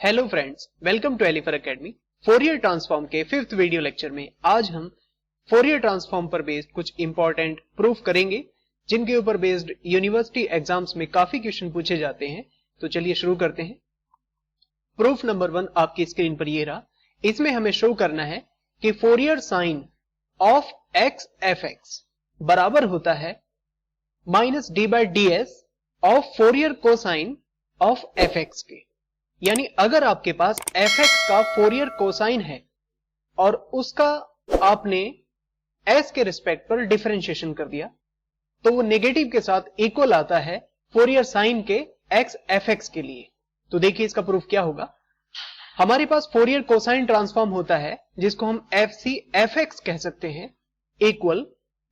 Hello friends, welcome to एलिफर academy. Fourier transform के 5th video lecture में आज हम फोरियर ट्रांसफॉर्म पर बेस्ड कुछ इंपॉर्टेंट प्रूफ करेंगे जिनके ऊपर बेस्ड यूनिवर्सिटी एग्जाम्स में काफी क्वेश्चन पूछे जाते हैं। तो चलिए शुरू करते हैं। प्रूफ नंबर 1 आपकी स्क्रीन पर ये रहा। इसमें हमें शो करना है कि Fourier sine of x F x बराबर होता है minus d by d s of Fourier cosine of f x के। यानी अगर आपके पास एफ एक्स का फोरियर कोसाइन है और उसका आपने एस के रिस्पेक्ट पर डिफरेंशिएशन कर दिया तो वो नेगेटिव के साथ इक्वल आता है फोरियर साइन के एक्स एफ एक्स के लिए। तो देखिए इसका प्रूफ क्या होगा। हमारे पास फोरियर कोसाइन ट्रांसफॉर्म होता है जिसको हम एफ सी एफ एक्स कह सकते हैं, equal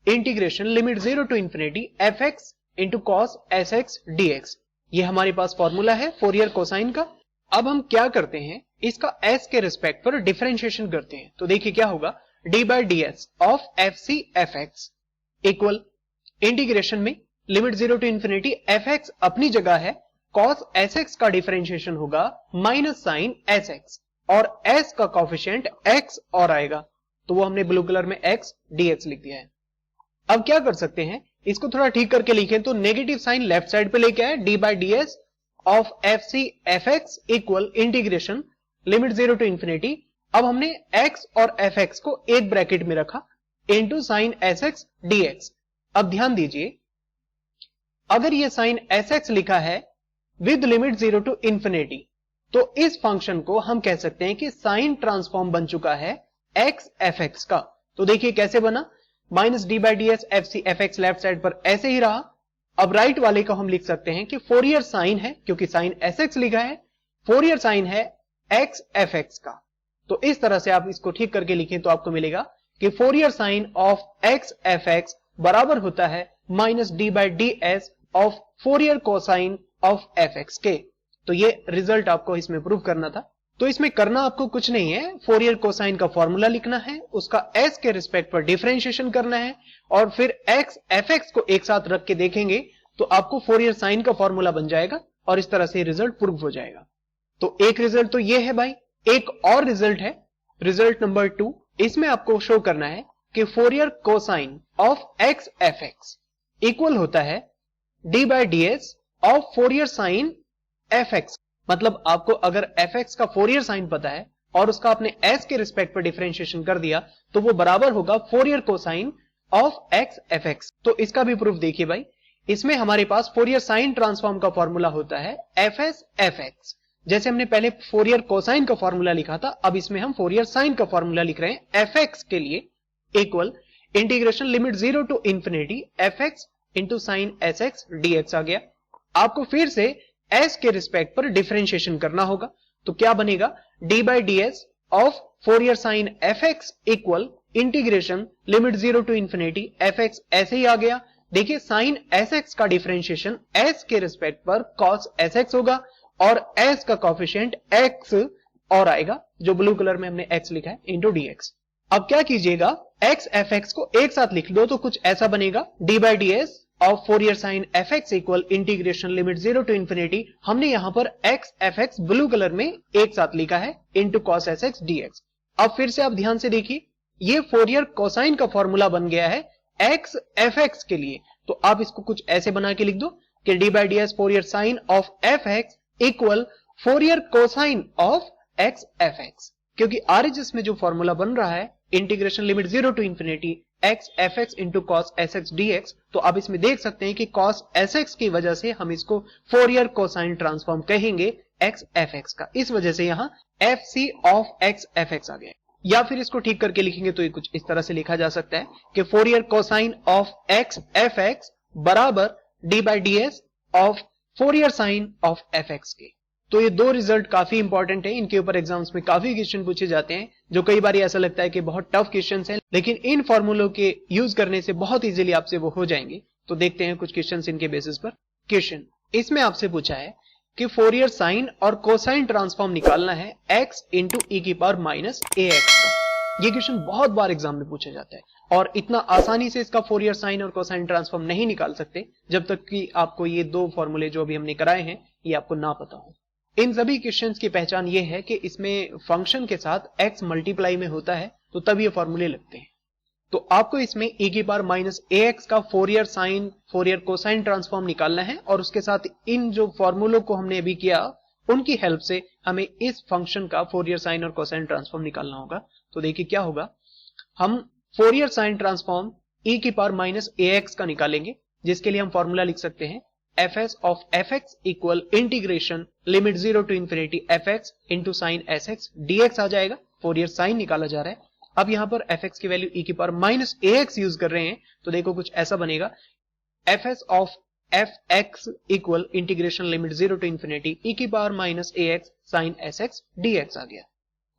integration limit 0 to infinity f x into cos s x d x. ये हमारे पास फॉर्मूला है फोरियर कोसाइन का। अब हम क्या करते हैं, इसका s के रिस्पेक्ट पर डिफरेंशिएशन करते हैं। तो देखिए क्या होगा, d by d s of f c f x equal integration में limit 0 to infinity f x अपनी जगह है, कॉस एस एक्स का डिफरेंशिएशन होगा माइनस साइन एस एक्स और s का कॉफिशिएंट x और आएगा तो वो हमने ब्लू कलर में x dx लिख दिया है। अब क्या कर सकते हैं, इसको थोड़ा ठीक करके लिखें तो नेगेटिव साइन लेफ्ट साइड पे लेके आए, d by d s of f c f x equal integration limit 0 to infinity. अब हमने x और एफ एक्स को एक ब्रैकेट में रखा into sine s x d x. अब ध्यान दीजिए, अगर ये साइन एस एक्स लिखा है विद लिमिट 0 टू इंफिनिटी तो इस फंक्शन को हम कह सकते हैं कि साइन ट्रांसफॉर्म बन चुका है x एफ एक्स का। तो देखिए कैसे बना, minus d by d s f c f x left side पर ऐसे ही रहा। अब राइट वाले को हम लिख सकते हैं कि फोरियर साइन है, क्योंकि साइन एस एक्स लिखा है, फोरियर साइन है एक्स एफ एक्स का। तो इस तरह से आप इसको ठीक करके लिखें तो आपको मिलेगा कि Fourier sine of x F x बराबर होता है minus d by d s of Fourier cosine of f x के। तो ये रिजल्ट आपको इसमें प्रूव करना था। तो इसमें करना आपको कुछ नहीं है, फोरियर कोसाइन का फॉर्मूला लिखना है, उसका s के रिस्पेक्ट पर डिफरेंशिएशन करना है और फिर x एफ एक्स को एक साथ रख के देखेंगे तो आपको फोरियर साइन का फॉर्मूला बन जाएगा और इस तरह से रिजल्ट प्रूव हो जाएगा। तो एक रिजल्ट तो ये है भाई। एक और रिजल्ट है, रिजल्ट नंबर 2। इसमें आपको शो करना है कि Fourier cosine of x f x equal होता है d by d s of Fourier sine f x. मतलब आपको अगर एफ एक्स का फोरियर साइन पता है और उसका आपने s के रिस्पेक्ट पर डिफरेंशिएशन कर दिया तो वो बराबर होगा Fourier cosine of x f x. तो इसका भी प्रूफ देखिए भाई। इसमें हमारे पास फोरियर साइन ट्रांसफॉर्म का फॉर्मूला होता है एफ एस एफ एक्स। जैसे हमने पहले फोरियर कोसाइन का फॉर्मूला लिखा था, अब इसमें हम फोरियर साइन का फॉर्मूला लिख रहे हैं एफ एक्स के लिए, equal integration limit 0 to infinity f x into sine s x d x आ गया। आपको फिर से s के रिस्पेक्ट पर डिफरेंशिएशन करना होगा तो क्या बनेगा, d by d s of Fourier sine f x equal integration limit 0 to infinity f x ऐसे ही आ गया। देखिए साइन एस एक्स का डिफरेंशिएशन s के रिस्पेक्ट पर cos एस एक्स होगा और s का कॉफिशिएंट x और आएगा जो ब्लू कलर में हमने x लिखा है इंटू डी एक्स। अब क्या कीजिएगा, x एफ एक्स को एक साथ लिख दो तो कुछ ऐसा बनेगा, d by d s of Fourier sine f x equal integration limit 0 to infinity. हमने यहां पर x f x blue colour में एक साथ लिखा है into cos s x d x. अब फिर से आप ध्यान से देखिए, ये फोरियर कोसाइन का फॉर्मूला बन गया है x एफ एक्स के लिए। तो आप इसको कुछ ऐसे बना के लिख दो कि d by d s Fourier sine of f x equal Fourier cosine of x f x, क्योंकि RHS में जो फॉर्मूला बन रहा है integration limit 0 to infinity x f x into cos s x d x. तो आप इसमें देख सकते हैं कि कॉस एस एक्स की वजह से हम इसको फोरियर कोसाइन ट्रांसफॉर्म कहेंगे x एफ एक्स का। इस वजह से यहां f c of x f x आ गया। या फिर इसको ठीक करके लिखेंगे तो ये कुछ इस तरह से लिखा जा सकता है कि Fourier cosine of x f x बराबर d by d s of Fourier sine of f x के। तो ये दो रिजल्ट काफी इंपॉर्टेंट है, इनके ऊपर एग्जाम्स में काफी क्वेश्चन पूछे जाते हैं जो कई बार ऐसा लगता है कि बहुत टफ क्वेश्चन हैं, लेकिन इन फॉर्मूलों के यूज करने से बहुत इजीली आपसे वो हो जाएंगे। तो देखते हैं कुछ क्वेश्चन इनके बेसिस पर। क्वेश्चन इसमें आपसे पूछा है कि फोरियर साइन और कोसाइन ट्रांसफॉर्म निकालना है x इंटू ई की पावर माइनस ए एक्स का। ये क्वेश्चन बहुत बार एग्जाम में पूछा जाता है और इतना आसानी से इसका फोरियर साइन और कोसाइन ट्रांसफॉर्म नहीं निकाल सकते जब तक कि आपको ये दो फॉर्मूले जो अभी हमने कराए हैं ये आपको ना पता हो। इन सभी क्वेश्चंस की पहचान ये है कि इसमें फंक्शन के साथ x मल्टीप्लाई में होता है तो तब ये फॉर्मूले लगते हैं। तो आपको इसमें e की पावर माइनस ax का Fourier sine Fourier cosine transform निकालना है और उसके साथ इन जो फॉर्मूलों को हमने अभी किया उनकी हेल्प से हमें इस फंक्शन का फोरियर साइन और कोसाइन ट्रांसफॉर्म निकालना होगा। तो देखिए क्या होगा, हम फोरियर साइन ट्रांसफॉर्म e की पावर माइनस ax का निकालेंगे, जिसके लिए हम फॉर्मूला लिख सकते हैं fs of fx equal integration limit 0 to infinity fx into sine sx dx आ जाएगा। फोरियर साइन निकाला जा रहा है। अब यहां पर fx की वैल्यू e की पावर माइनस ax यूज कर रहे हैं तो देखो कुछ ऐसा बनेगा, fs of fx equal integration limit 0 to infinity e की power minus ax sine sx dx आ गया।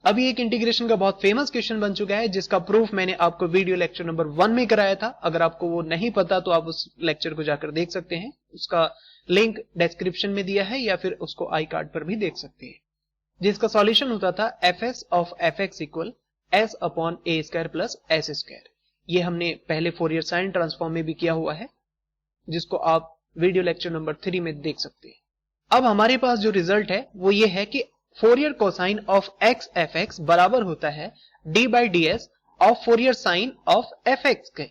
अब ये एक इंटीग्रेशन का बहुत फेमस क्वेश्चन बन चुका है, जिसका प्रूफ मैंने आपको वीडियो लेक्चर नंबर 1 में कराया था। अगर आपको वो नहीं पता तो आप उस लेक्चर को जाकर देख सकते हैं, उसका लिंक डिस्क्रिप्शन में दिया है या फिर उसको आई कार्ड पर भी देख सकते हैं। जिसका सॉल्यूशन होता था fs of fx equal s upon a square plus s square. ये हमने पहले फोरियर साइन ट्रांसफॉर्म में भी किया हुआ है, जिसको आप वीडियो लेक्चर नंबर 3 में देख सकते हैं। अब हमारे पास जो रिजल्ट है वो ये है कि Fourier cosine of x fx बराबर होता है d by d s of Fourier sine of fx के।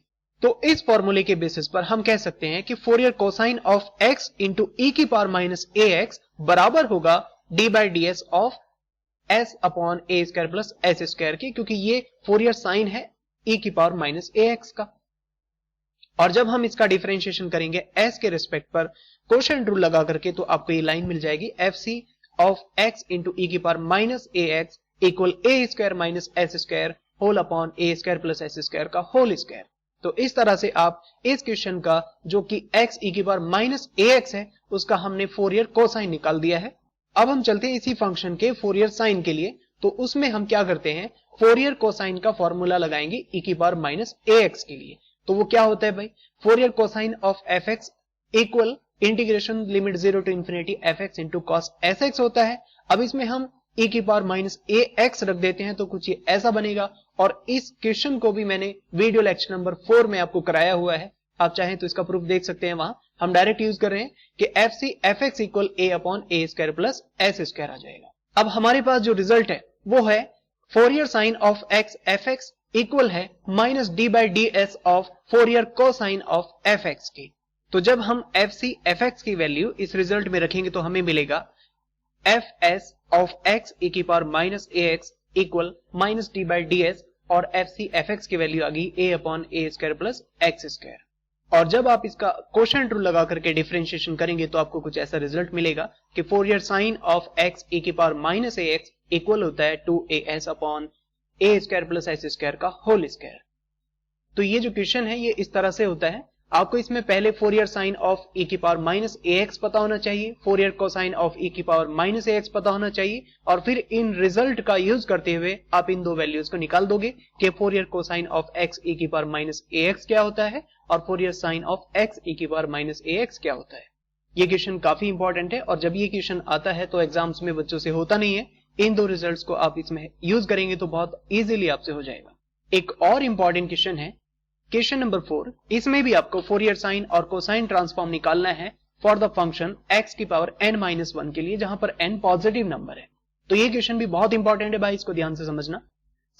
तो इस फॉर्मूले के बेसिस पर हम कह सकते हैं कि Fourier cosine of x into e की पावर माइनस ax बराबर होगा d by d s of s upon a square plus s square के, क्योंकि ये फोरियर साइन है e की पावर माइनस ax का। और जब हम इसका डिफरेंशिएशन करेंगे s के रिस्पेक्ट पर कोशेंट रूल लगा करके तो आपको ये लाइन मिल जाएगी fc of x into e की power minus ax equal a square minus s square whole upon a square plus s square का होल स्क्वायर। तो इस तरह से आप इस क्वेश्चन का जो कि x e की पावर माइनस ax है उसका हमने फोरियर कोसाइन निकाल दिया है। अब हम चलते हैं इसी फंक्शन के फोरियर साइन के लिए। तो उसमें हम क्या करते हैं, फोरियर कोसाइन का फॉर्मूला लगाएंगे e की पावर माइनस ax के लिए। तो वो क्या होता है भाई, Fourier cosine of fx equal integration limit 0 to infinity fx into cos sx होता है। अब इसमें हम e की पावर माइनस ax रख देते हैं तो कुछ ये ऐसा बनेगा। और इस क्वेश्चन को भी मैंने वीडियो लेक्चर नंबर 4 में आपको कराया हुआ है, आप चाहें तो इसका प्रूफ देख सकते हैं। वहां हम डायरेक्ट यूज कर रहे हैं कि fc fx equal a upon a square plus s square आ जाएगा। अब हमारे पास जो रिजल्ट है वो है Fourier sine of x fx equal है minus d by d s of Fourier cosine of fx की। तो जब हम fc fx की वैल्यू इस रिजल्ट में रखेंगे तो हमें मिलेगा fs ऑफ x e की power minus ax equal minus d by d s और fc fx की वैल्यू आ गई a upon a square plus x square. और जब आप इसका कोशेंट रूल लगा करके डिफरेंशिएशन करेंगे तो आपको कुछ ऐसा रिजल्ट मिलेगा कि Fourier sine of x e की पावर माइनस ax इक्वल होता है 2as upon a square plus s square का होल स्क्वायर। तो ये जो क्वेश्चन है ये इस तरह से होता है। आपको इसमें पहले फोरियर साइन ऑफ e की पावर माइनस ax पता होना चाहिए, फोरियर कोसाइन ऑफ e की पावर माइनस ax पता होना चाहिए, और फिर इन रिजल्ट का यूज करते हुए आप इन दो वैल्यूज को निकाल दोगे कि Fourier cosine of x e की पावर माइनस ax क्या होता है और Fourier sine of x e की पावर माइनस ax क्या होता है। ये क्वेश्चन काफी इंपॉर्टेंट है और जब ये क्वेश्चन आता है तो एग्जाम्स में बच्चों से होता नहीं है। इन दो रिजल्ट्स को आप इसमें यूज करेंगे तो बहुत इजीली आपसे हो जाएगा। एक और इंपॉर्टेंट क्वेश्चन है क्वेश्चन नंबर 4। इसमें भी आपको फोरियर साइन और कोसाइन ट्रांसफॉर्म निकालना है फॉर द फंक्शन x की पावर n-1 के लिए, जहां पर n पॉजिटिव नंबर है। तो ये क्वेश्चन भी बहुत इंपॉर्टेंट है भाई, इसको ध्यान से समझना।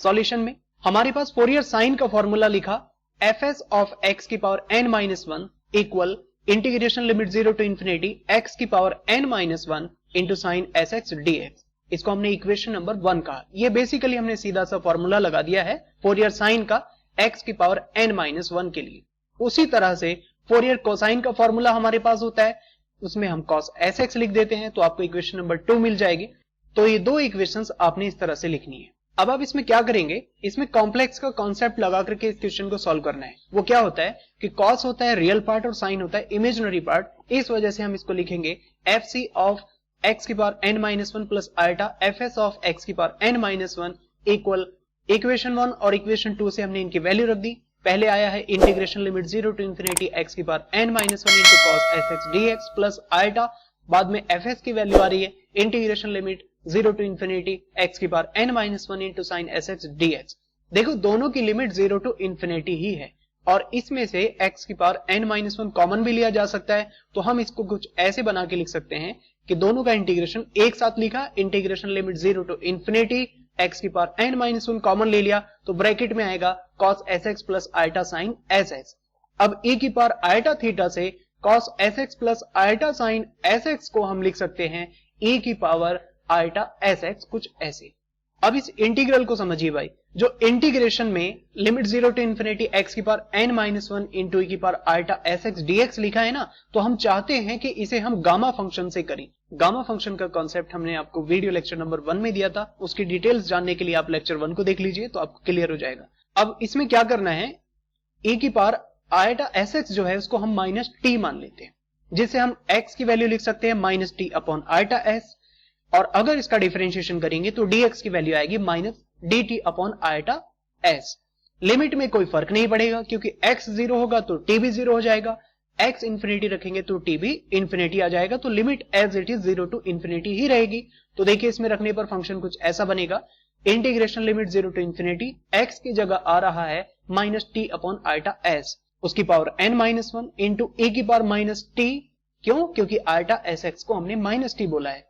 सॉल्यूशन में हमारे पास फोरियर साइन का फॉर्मूला लिखा fs ऑफ x की power n-1 equal integration limit 0 to infinity x की power n-1 into sine sx dx। इसको हमने इक्वेशन नंबर 1 कहा। ये बेसिकली हमने सीधा सा फॉर्मूला लगा दिया है फोरियर साइन का x की पावर n-1 के लिए। उसी तरह से फोरियर कोसाइन का फॉर्मूला हमारे पास होता है, उसमें हम cos sx लिख देते हैं तो आपको इक्वेशन नंबर 2 मिल जाएगी। तो ये दो इक्वेशंस आपने इस तरह से लिखनी है। अब आप इसमें क्या करेंगे, इसमें कॉम्प्लेक्स का कॉन्सेप्ट लगा करके इस क्वेश्चन को सॉल्व करना है। वो क्या होता है कि cos होता है रियल पार्ट और साइन होता है इमेजिनरी पार्ट। इस वजह से हम इसको लिखेंगे fc ऑफ x की power n-1 plus eta fs of x की पावर n-1 इक्वल इक्वेशन 1 और इक्वेशन 2 से हमने इनकी वैल्यू रख दी। पहले आया है integration limit 0 to infinity x की power n-1 into cos sx dx plus iota, बाद में fs की वैल्यू आ रही है integration limit 0 to infinity x की power n-1 into sine sx dx। देखो दोनों की लिमिट 0 टू इंफिनिटी ही है और इसमें से x की पावर n-1 कॉमन भी लिया जा सकता है। तो हम इसको कुछ ऐसे बना के लिख सकते हैं कि दोनों का इंटीग्रेशन एक साथ लिखा, integration limit 0 to infinity x की पावर n-1 कॉमन ले लिया तो ब्रैकेट में आएगा cos sx plus iota sine sx। अब e की पावर आइटा थीटा से cos sx plus iota sine sx को हम लिख सकते हैं e की पावर आइटा sx, कुछ ऐसे। अब इस इंटीग्रल को समझिए भाई, जो इंटीग्रेशन में लिमिट 0 टू इंफिनिटी x की पावर n-1 इंटू e की पावर आइटा sx dx लिखा है ना, तो हम चाहते हैं कि इसे हम गामा फंक्शन से करें। गामा फंक्शन का कॉन्सेप्ट हमने आपको वीडियो लेक्चर नंबर 1 में दिया था, उसकी डिटेल्स जानने के लिए आप लेक्चर 1 को देख लीजिए तो आपको क्लियर हो जाएगा। अब इसमें क्या करना है, e की पावर आइटा sx जो है उसको हम माइनस टी मान लेते हैं, जिससे हम x की वैल्यू लिख सकते हैं minus T upon iota s, और अगर इसका डिफरेंशिएशन करेंगे तो dx की वैल्यू आएगी minus dt upon iota s। Limit में कोई फर्क नहीं पड़ेगा क्योंकि x 0 होगा तो t भी 0 हो जाएगा, x इंफिनिटी रखेंगे तो t भी इंफिनिटी आ जाएगा, तो limit as it is 0 to infinity ही रहेगी। तो देखिए इसमें रखने पर फंक्शन कुछ ऐसा बनेगा, integration limit 0 to infinity x की जगह आ रहा है minus T upon iota s, उसकी पावर n-1 इंटू e की पावर माइनस टी, क्यों, क्योंकि आइटा sx को हमने माइनस टी बोला है,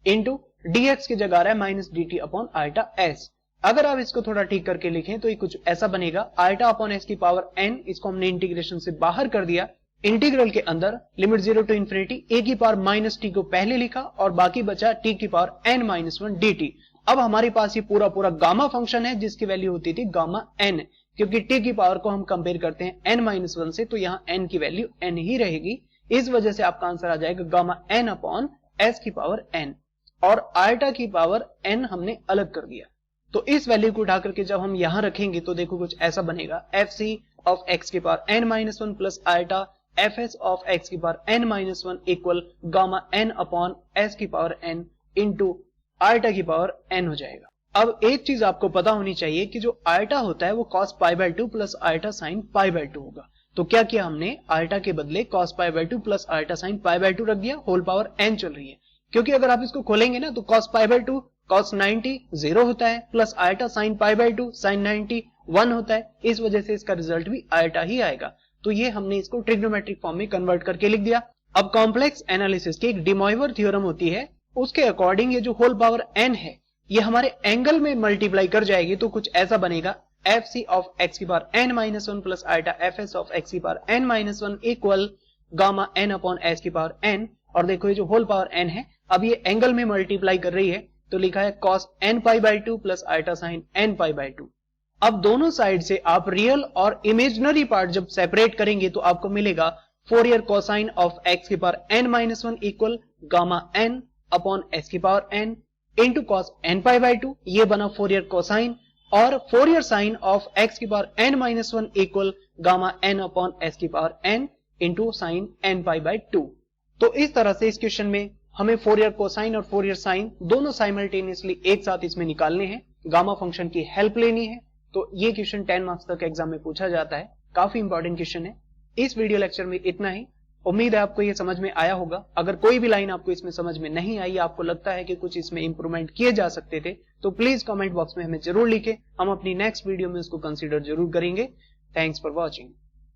इंटू dx की जगह आ रहा है minus dt upon iota s। अगर आप इसको थोड़ा ठीक करके लिखें तो ये कुछ ऐसा बनेगा, आइटा अपॉन s की पावर n, इसको हमने इंटीग्रेशन से बाहर कर दिया, इंटीग्रल के अंदर लिमिट 0 टू इंफिनिटी a की पावर माइनस टी को पहले लिखा और बाकी बचा t की पावर n-1 dt। अब हमारे पास ये पूरा गामा फंक्शन है जिसकी वैल्यू होती थी गामा n, क्योंकि t की पावर को हम कंपेयर करते हैं n-1 से, तो यहाँ n की वैल्यू n ही रहेगी। इस वजह से आपका आंसर आ जाएगा गामा n अपॉन s की पावर n, और आइटा की पावर n हमने अलग कर दिया। तो इस वैल्यू को उठा करके जब हम यहां रखेंगे तो देखो कुछ ऐसा बनेगा, fc ऑफ x की power n-1 plus iota fs of x की power n-1 equal gamma n upon s की पावर n इंटू आइटा की पावर n हो जाएगा। अब एक चीज आपको पता होनी चाहिए कि जो आइटा होता है वो cos π/2 प्लस आइटा sin π/2 होगा। तो क्या किया हमने, आइटा के बदले cos π/2 प्लस आइटा sin π/2 रख दिया, होल पावर n चल रही है, क्योंकि अगर आप इसको खोलेंगे ना तो cos π/2 cos 90 0 होता है, प्लस आइटा sin π/2 sin 90 1 होता है, इस वजह से इसका रिजल्ट भी आइटा ही आएगा। तो ये हमने इसको ट्रिग्नोमेट्रिक फॉर्म में कन्वर्ट करके लिख दिया। अब कॉम्प्लेक्स एनालिसिस की एक डी मॉइवर थ्योरम होती है, उसके अकॉर्डिंग ये जो होल पावर n है ये हमारे एंगल में मल्टीप्लाई कर जाएगी, तो कुछ ऐसा बनेगा, fc ऑफ x की power n-1 plus iota fs of x की power n-1 equal gamma n upon s की पावर n। और देखो ये जो होल पावर n है अब ये एंगल में मल्टीप्लाई कर रही है, तो लिखा है cos nπ/2 plus iota sign nπ/2। अब दोनों साइड से आप रियल और इमेजिनरी पार्ट जब सेपरेट करेंगे तो आपको मिलेगा फोरियर कोसाइन ऑफ x की power n-1 equal gamma n upon s की power n into cos nπ/2, ये बना फोरियर कोसाइन, और फोरियर साइन ऑफ x की power n-1 equal gamma n upon s की power n into sine nπ/2। तो इस तरह से इस क्वेश्चन में हमें फोरियर कोसाइन और फोरियर साइन दोनों साइमल्टेनियसली एक साथ इसमें निकालने हैं, गामा फंक्शन की हेल्प लेनी है। तो ये क्वेश्चन 10 मार्क्स तक एग्जाम में पूछा जाता है, काफी इंपॉर्टेंट क्वेश्चन है। इस वीडियो लेक्चर में इतना ही, उम्मीद है आपको ये समझ में आया होगा। अगर कोई भी लाइन आपको इसमें समझ में नहीं आई, आपको लगता है कि कुछ इसमें इंप्रूवमेंट किए जा सकते थे, तो प्लीज कमेंट बॉक्स में हमें जरूर लिखें, हम अपनी नेक्स्ट वीडियो में उसको कंसीडर जरूर करेंगे। Thanks for watching.